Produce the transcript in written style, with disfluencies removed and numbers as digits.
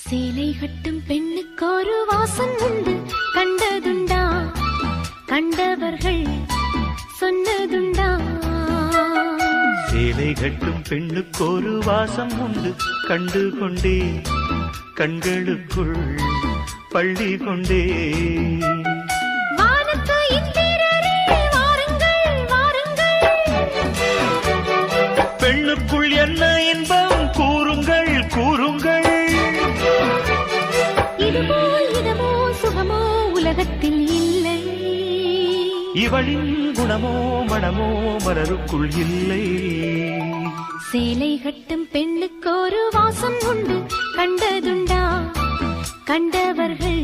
சேலை கட்டும் பெண்ணுக்கு ஒரு வாசம் உண்டு, கண்டதுண்டா? கண்டவர்கள் சொன்னதுண்டா? சேலை கட்டும் பெண்ணுக்கு ஒரு வாசம் உண்டு, கண்டு கொண்டே கண்களுக்குள் பள்ளி கொண்டே. பெண்ணுக்குள் என்ன இன்பம் கூறுங்கள் கூறுங்கள். இதுபோல் இதமோ சுகமோ உலகத்தில் இல்லை. இவளின் குணமோ மனமோ மலருக்குள் இல்லை. சேலை கட்டும் பெண்ணுக்கு ஒரு வாசம் உண்டு, கண்டதுண்டா? கண்டவர்கள்